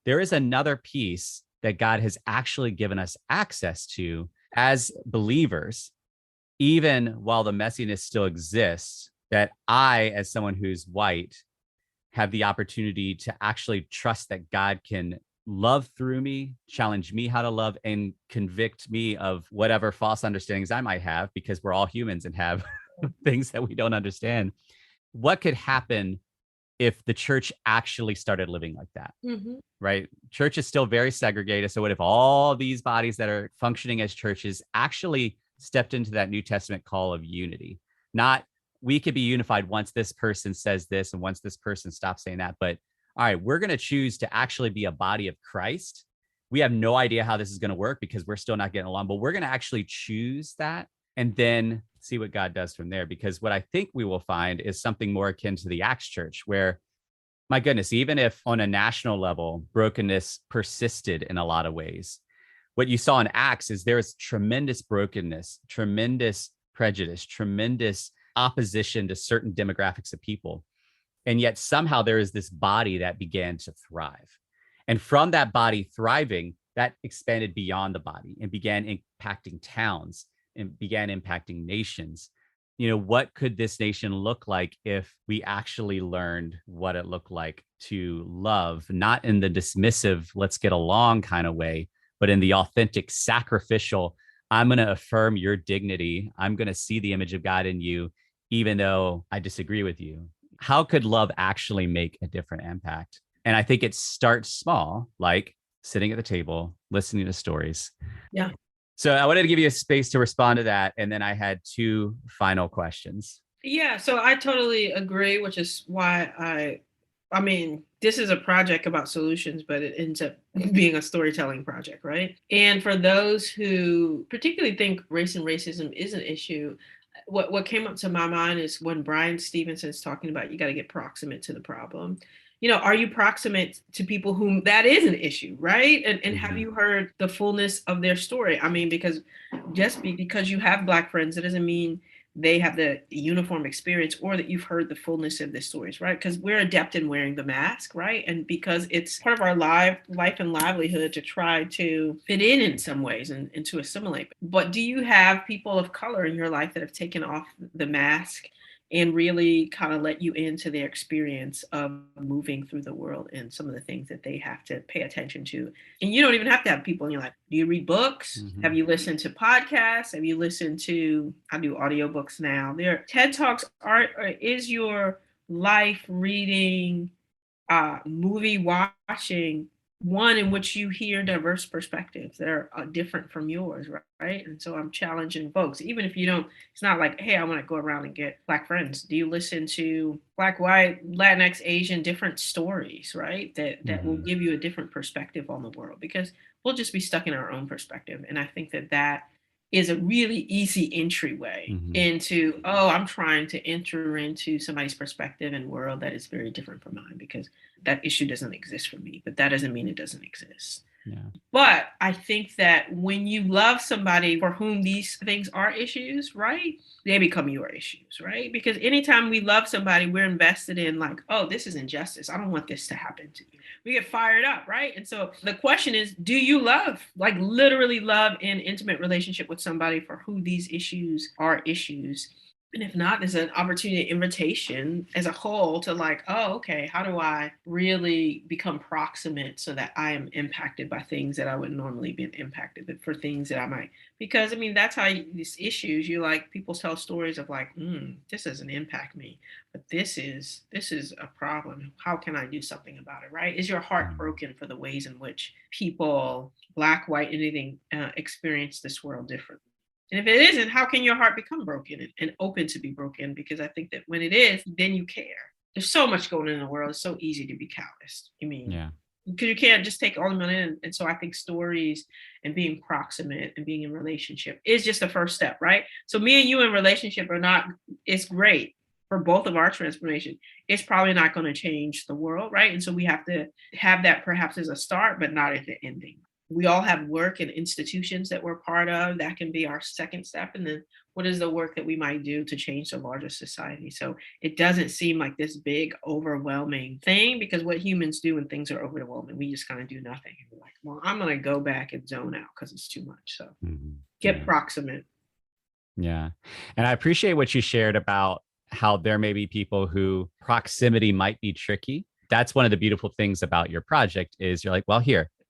there is another piece that God has actually given us access to as believers, even while the messiness still exists, that I, as someone who's white, have the opportunity to actually trust that God can love through me, challenge me how to love, and convict me of whatever false understandings I might have, because we're all humans and have things that we don't understand. What could happen if the church actually started living like that? Mm-hmm. Right? Church is still very segregated. So what if all these bodies that are functioning as churches actually stepped into that New Testament call of unity? Not, we could be unified once this person says this and once this person stops saying that, but all right, we're going to choose to actually be a body of Christ. We have no idea how this is going to work because we're still not getting along, but we're going to actually choose that and then see what God does from there. Because what I think we will find is something more akin to the Acts church, where, my goodness, even if on a national level, brokenness persisted in a lot of ways, what you saw in Acts is there is tremendous brokenness, tremendous prejudice, tremendous opposition to certain demographics of people. And yet somehow there is this body that began to thrive. And from that body thriving, that expanded beyond the body and began impacting towns and began impacting nations. What could this nation look like if we actually learned what it looked like to love, not in the dismissive, let's get along kind of way, but in the authentic, sacrificial, I'm going to affirm your dignity. I'm going to see the image of God in you, even though I disagree with you. How could love actually make a different impact? And I think it starts small, like sitting at the table, listening to stories. Yeah. So I wanted to give you a space to respond to that. And then I had two final questions. Yeah, so I totally agree, which is why I mean, this is a project about solutions, but it ends up being a storytelling project, right? And for those who particularly think race and racism is an issue, what came up to my mind is when Brian Stevenson's talking about you got to get proximate to the problem. Are you proximate to people whom that is an issue, right? And have you heard the fullness of their story? I mean, because just because you have Black friends, that doesn't mean they have the uniform experience or that you've heard the fullness of the stories, right? Because we're adept in wearing the mask, right? And because it's part of our life and livelihood to try to fit in some ways and to assimilate. But do you have people of color in your life that have taken off the mask and really kind of let you into their experience of moving through the world and some of the things that they have to pay attention to? And you don't even have to have people in your life. Do you read books? Mm-hmm. Have you listened to podcasts? Have you listened to, I do audiobooks now. There, TED Talks is your life reading, movie watching, one in which you hear diverse perspectives that are different from yours, right? And so I'm challenging folks, even if you don't, it's not like, hey, I want to go around and get Black friends. Do you listen to Black, white, Latinx, Asian, different stories, right? That will give you a different perspective on the world, because we'll just be stuck in our own perspective. And I think that is a really easy entryway into, I'm trying to enter into somebody's perspective and world that is very different from mine, because that issue doesn't exist for me, but that doesn't mean it doesn't exist. Yeah. But I think that when you love somebody for whom these things are issues, right, they become your issues, right? Because anytime we love somebody, we're invested in like, oh, this is injustice. I don't want this to happen to you. We get fired up, right? And so the question is, do you love, like literally love in intimate relationship with somebody for who these issues are issues? And if not, there's an opportunity, invitation as a whole to like, oh, okay, how do I really become proximate so that I am impacted by things that I would normally be impacted for things that I might, because I mean, that's how these issues, you like, people tell stories of like, this doesn't impact me, but this is a problem. How can I do something about it, right? Is your heart broken for the ways in which people, Black, white, anything, experience this world differently? And if it isn't, how can your heart become broken and open to be broken? Because I think that when it is, then you care. There's so much going on in the world. It's so easy to be callous. I mean, yeah, because you can't just take all of them in. And so I think stories and being proximate and being in relationship is just the first step, right? So me and you in relationship are not, it's great for both of our transformation. It's probably not going to change the world, right? And so we have to have that perhaps as a start, but not at the ending. We all have work and institutions that we're part of. That can be our second step. And then what is the work that we might do to change the larger society? So it doesn't seem like this big, overwhelming thing, because what humans do when things are overwhelming, we just kind of do nothing. And we're like, well, I'm going to go back and zone out because it's too much. So get proximate. Yeah. And I appreciate what you shared about how there may be people who proximity might be tricky. That's one of the beautiful things about your project is you're like, well,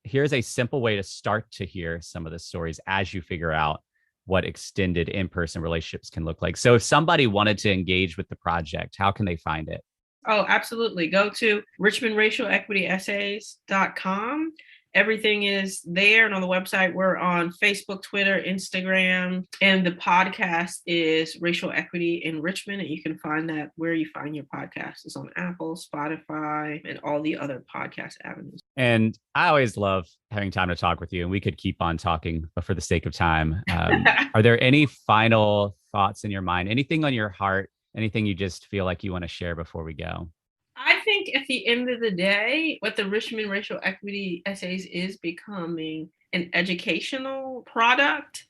here's a simple way to start to hear some of the stories as you figure out what extended in-person relationships can look like. So if somebody wanted to engage with the project, how can they find it? Oh, absolutely. Go to richmondracialequityessays.com. Everything is there and on the website. We're on Facebook, Twitter, Instagram, and the podcast is Racial Equity in Richmond. And you can find that where you find your podcast. It's on Apple, Spotify, and all the other podcast avenues. And I always love having time to talk with you, and we could keep on talking, but for the sake of time, are there any final thoughts in your mind? Anything on your heart? Anything you just feel like you want to share before we go? I think at the end of the day, what the Richmond Racial Equity Essays is becoming an educational product.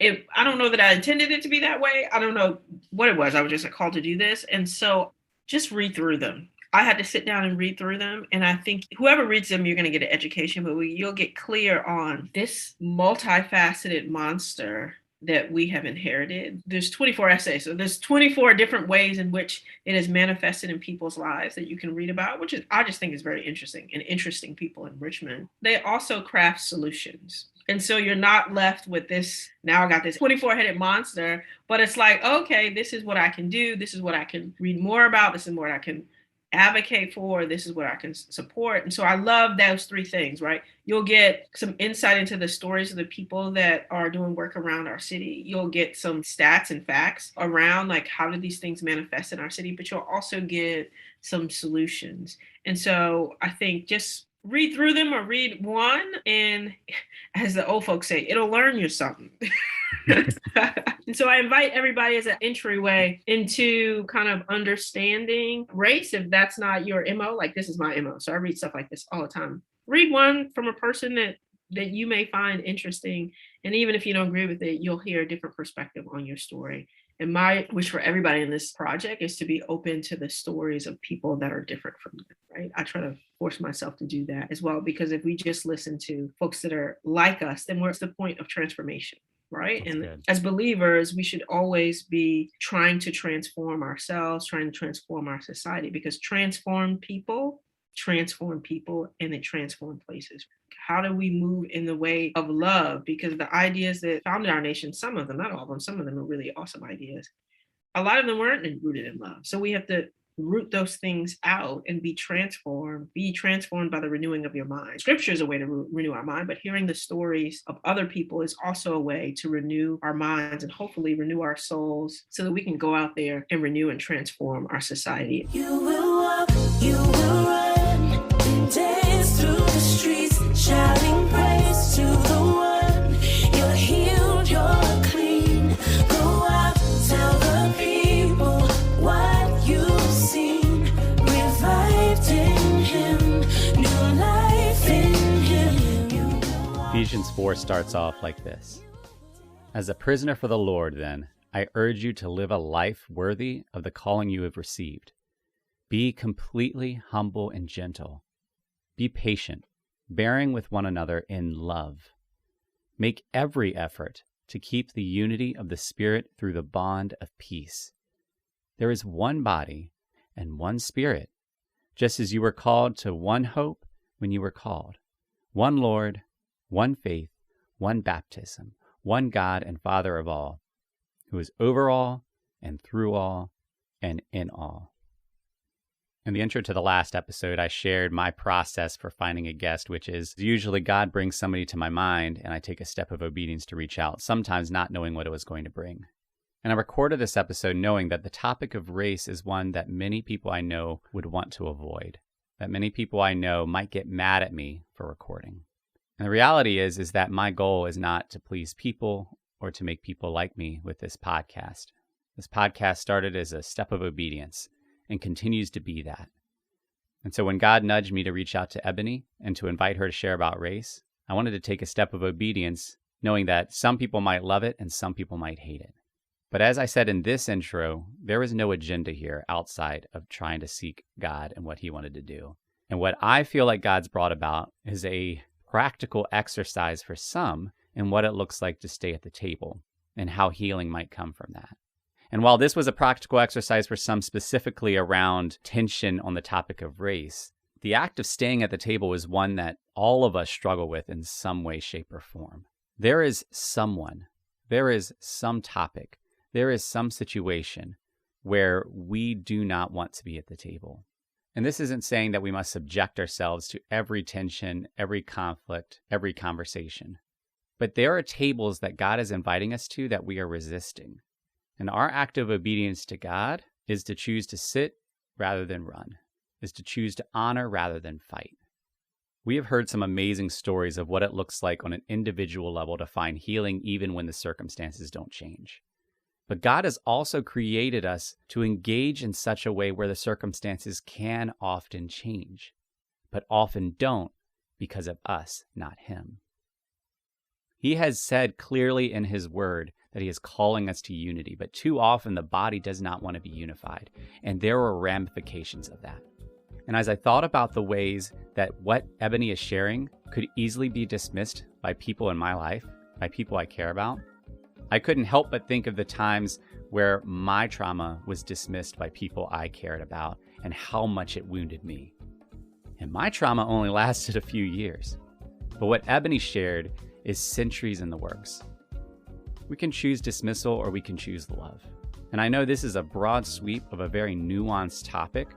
I don't know that I intended it to be that way. I don't know what it was. I was just called to do this. And so just read through them. I had to sit down and read through them. And I think whoever reads them, you're going to get an education, but you'll get clear on this multifaceted monster that we have inherited. There's 24 essays. So there's 24 different ways in which it is manifested in people's lives that you can read about, which I just think is very interesting, and interesting people in Richmond. They also craft solutions. And so you're not left with this, now I got this 24-headed monster, but it's like, okay, this is what I can do. This is what I can read more about. This is what I can advocate for. This is what I can support. And so I love those three things, right? You'll get some insight into the stories of the people that are doing work around our city. You'll get some stats and facts around like how do these things manifest in our city, but you'll also get some solutions. And so I think just read through them or read one, and as the old folks say, it'll learn you something. And so I invite everybody as an entryway into kind of understanding race. If that's not your MO, like this is my MO. So I read stuff like this all the time. Read one from a person that you may find interesting. And even if you don't agree with it, you'll hear a different perspective on your story. And my wish for everybody in this project is to be open to the stories of people that are different from them, right? I try to force myself to do that as well, because if we just listen to folks that are like us, then what's the point of transformation, right? That's and good. As believers, we should always be trying to transform ourselves, trying to transform our society, because transform people, and they transform places. How do we move in the way of love? Because the ideas that founded our nation, some of them, not all of them, some of them are really awesome ideas. A lot of them weren't rooted in love. So we have to root those things out and be transformed by the renewing of your mind. Scripture is a way to renew our mind, but hearing the stories of other people is also a way to renew our minds and hopefully renew our souls so that we can go out there and renew and transform our society. You will walk, you will run, dance through the streets, shouting praise to the one. You're healed, you're clean. Go out, tell the people what you've seen. Revived in him, new life in him. Ephesians 4 starts off like this. As a prisoner for the Lord, then, I urge you to live a life worthy of the calling you have received. Be completely humble and gentle. Be patient, bearing with one another in love. Make every effort to keep the unity of the Spirit through the bond of peace. There is one body and one Spirit, just as you were called to one hope when you were called, one Lord, one faith, one baptism, one God and Father of all, who is over all and through all and in all. In the intro to the last episode, I shared my process for finding a guest, which is usually God brings somebody to my mind and I take a step of obedience to reach out, sometimes not knowing what it was going to bring. And I recorded this episode knowing that the topic of race is one that many people I know would want to avoid, that many people I know might get mad at me for recording. And the reality is that my goal is not to please people or to make people like me with this podcast. This podcast started as a step of obedience and continues to be that. And so when God nudged me to reach out to Ebony and to invite her to share about race, I wanted to take a step of obedience, knowing that some people might love it and some people might hate it. But as I said in this intro, there was no agenda here outside of trying to seek God and what he wanted to do. And what I feel like God's brought about is a practical exercise for some in what it looks like to stay at the table and how healing might come from that. And while this was a practical exercise for some specifically around tension on the topic of race, the act of staying at the table is one that all of us struggle with in some way, shape, or form. There is someone, there is some topic, there is some situation where we do not want to be at the table. And this isn't saying that we must subject ourselves to every tension, every conflict, every conversation. But there are tables that God is inviting us to that we are resisting. And our act of obedience to God is to choose to sit rather than run, is to choose to honor rather than fight. We have heard some amazing stories of what it looks like on an individual level to find healing even when the circumstances don't change. But God has also created us to engage in such a way where the circumstances can often change, but often don't because of us, not him. He has said clearly in his word that he is calling us to unity, but too often the body does not want to be unified, and there are ramifications of that. And as I thought about the ways that what Ebony is sharing could easily be dismissed by people in my life, by people I care about, I couldn't help but think of the times where my trauma was dismissed by people I cared about and how much it wounded me. And my trauma only lasted a few years. But what Ebony shared is centuries in the works. We can choose dismissal or we can choose love. And I know this is a broad sweep of a very nuanced topic,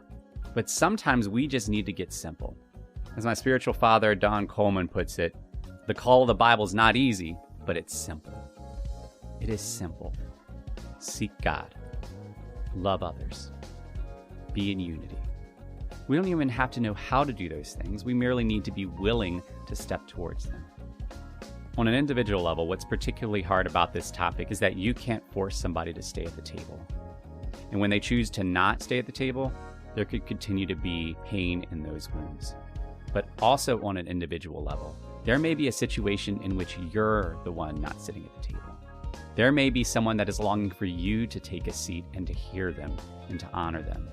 but sometimes we just need to get simple. As my spiritual father, Don Coleman, puts it, the call of the Bible is not easy, but it's simple. It is simple. Seek God. Love others. Be in unity. We don't even have to know how to do those things. We merely need to be willing to step towards them. On an individual level, what's particularly hard about this topic is that you can't force somebody to stay at the table. And when they choose to not stay at the table, there could continue to be pain in those wounds. But also on an individual level, there may be a situation in which you're the one not sitting at the table. There may be someone that is longing for you to take a seat and to hear them and to honor them.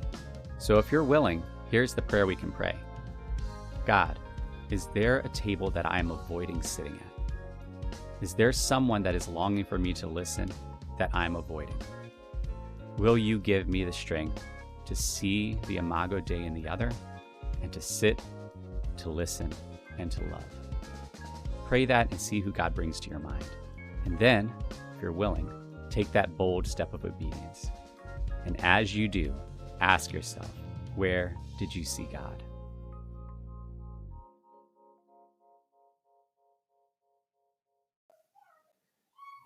So if you're willing, here's the prayer we can pray. God, is there a table that I am avoiding sitting at? Is there someone that is longing for me to listen that I'm avoiding? Will you give me the strength to see the imago Dei in the other and to sit, to listen, and to love? Pray that and see who God brings to your mind. And then, if you're willing, take that bold step of obedience. And as you do, ask yourself, where did you see God?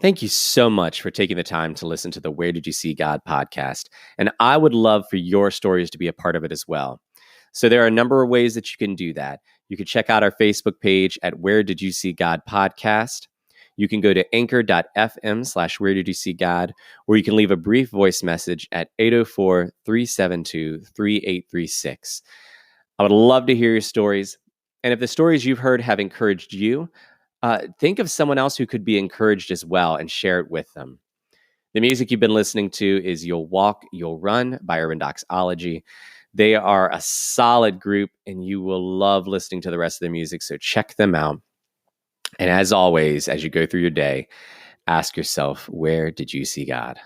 Thank you so much for taking the time to listen to the Where Did You See God podcast. And I would love for your stories to be a part of it as well. So there are a number of ways that you can do that. You can check out our Facebook page at Where Did You See God podcast. You can go to anchor.fm/Where Did You See God, or you can leave a brief voice message at 804-372-3836. I would love to hear your stories. And if the stories you've heard have encouraged you, think of someone else who could be encouraged as well and share it with them. The music you've been listening to is You'll Walk, You'll Run by Urban Doxology. They are a solid group and you will love listening to the rest of their music, so check them out. And as always, as you go through your day, ask yourself, where did you see God?